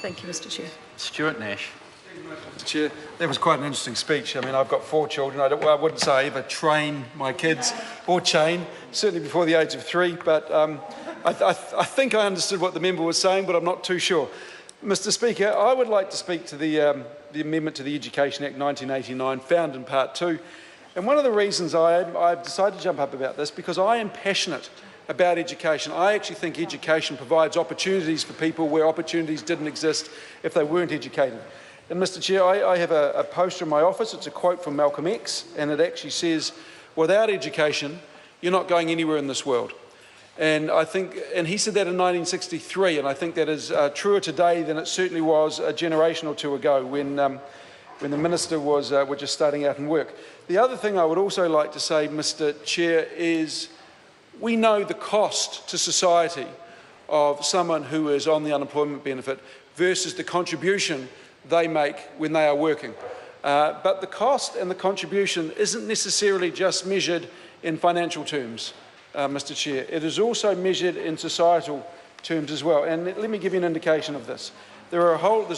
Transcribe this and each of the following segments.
Thank you, Mr. Chair. Stuart Nash. Mr. Chair, that was quite an interesting speech. I mean, I've got 4 children. I wouldn't say I ever train my kids or chain, certainly before the age of 3, but I think I understood what the member was saying, but I'm not too sure. Mr. Speaker, I would like to speak to the amendment to the Education Act 1989, found in Part 2. And one of the reasons I've decided to jump up about this, because I am passionate about education. I actually think education provides opportunities for people where opportunities didn't exist if they weren't educated. And Mr. Chair, I have a poster in my office. It's a quote from Malcolm X, and it actually says, "Without education, you're not going anywhere in this world." And I think, and he said that in 1963, and I think that is truer today than it certainly was a generation or two ago when the minister was just starting out in work. The other thing I would also like to say, Mr. Chair, is we know the cost to society of someone who is on the unemployment benefit versus the contribution they make when they are working. But the cost and the contribution isn't necessarily just measured in financial terms, Mr. Chair. It is also measured in societal terms as well. And let me give you an indication of this. There's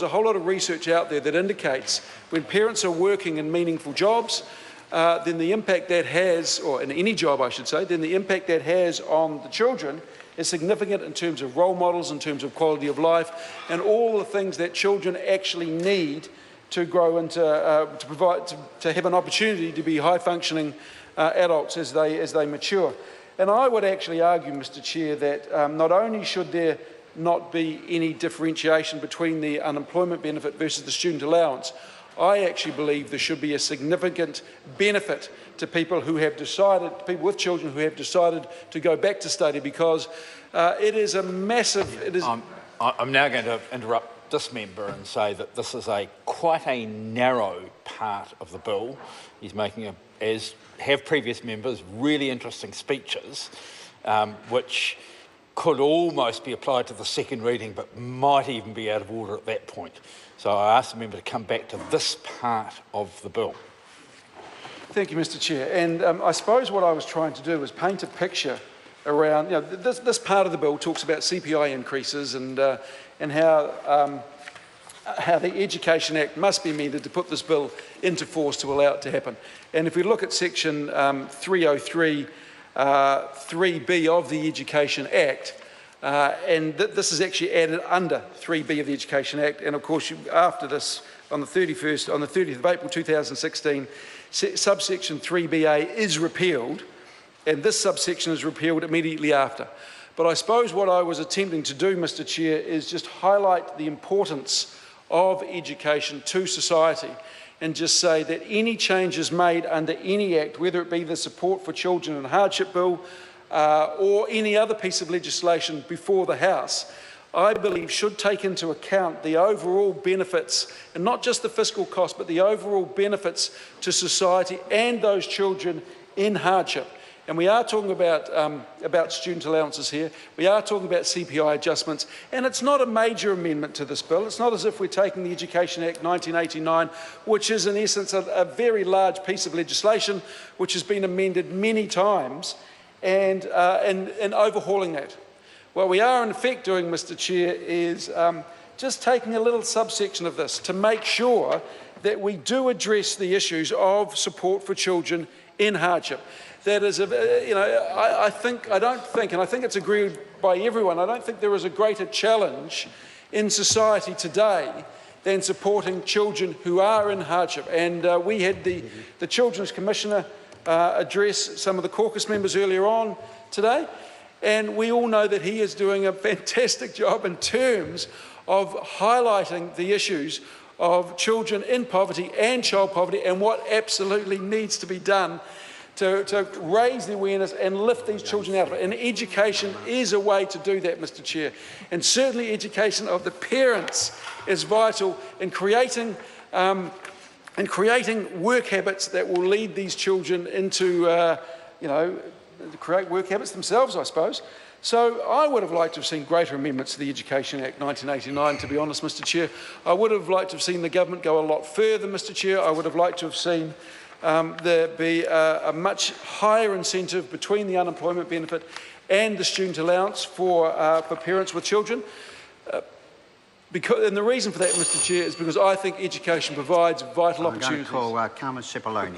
a whole lot of research out there that indicates when parents are working in meaningful jobs, then the impact that has, or in any job I should say, then the impact that has on the children is significant in terms of role models, in terms of quality of life, and all the things that children actually need to grow into, to have an opportunity to be high-functioning adults as they mature. And I would actually argue, Mr. Chair, that not only should there not be any differentiation between the unemployment benefit versus the student allowance, I actually believe there should be a significant benefit to people who have decided, people with children who have decided to go back to study, because it is a massive... I'm now going to interrupt this member and say that this is quite a narrow part of the bill. He's making, as have previous members, really interesting speeches, which could almost be applied to the second reading, but might even be out of order at that point. So I ask the member to come back to this part of the bill. Thank you, Mr. Chair. And I suppose what I was trying to do was paint a picture around, this part of the bill talks about CPI increases and how the Education Act must be amended to put this bill into force to allow it to happen. And if we look at section 303 3B of the Education Act, and this is actually added under 3B of the Education Act, and of course after this, on the 30th of April 2016, subsection 3BA is repealed, and this subsection is repealed immediately after. But I suppose what I was attempting to do, Mr. Chair, is just highlight the importance of education to society, and just say that any changes made under any act, whether it be the Support for Children and Hardship Bill or any other piece of legislation before the House, I believe should take into account the overall benefits, and not just the fiscal cost, but the overall benefits to society and those children in hardship. And we are talking about student allowances here. We are talking about CPI adjustments, and it's not a major amendment to this bill. It's not as if we're taking the Education Act 1989, which is in essence a very large piece of legislation which has been amended many times, and overhauling that. What we are in effect doing, Mr. Chair, is just taking a little subsection of this to make sure that we do address the issues of support for children in hardship. That is, I don't think, and I think it's agreed by everyone, I don't think there is a greater challenge in society today than supporting children who are in hardship. And we had the Children's Commissioner address some of the caucus members earlier on today, and we all know that he is doing a fantastic job in terms of highlighting the issues of children in poverty and child poverty, and what absolutely needs to be done to raise the awareness and lift these children out of it. And education is a way to do that, Mr. Chair. And certainly education of the parents is vital in creating work habits that will lead these children into, create work habits themselves, I suppose. So I would have liked to have seen greater amendments to the Education Act 1989, to be honest, Mr. Chair. I would have liked to have seen the government go a lot further, Mr. Chair. I would have liked to have seen there be a much higher incentive between the unemployment benefit and the student allowance for parents with children. And the reason for that, Mr Chair, is because I think education provides vital I'm going to opportunities. call Carmen Cipollone.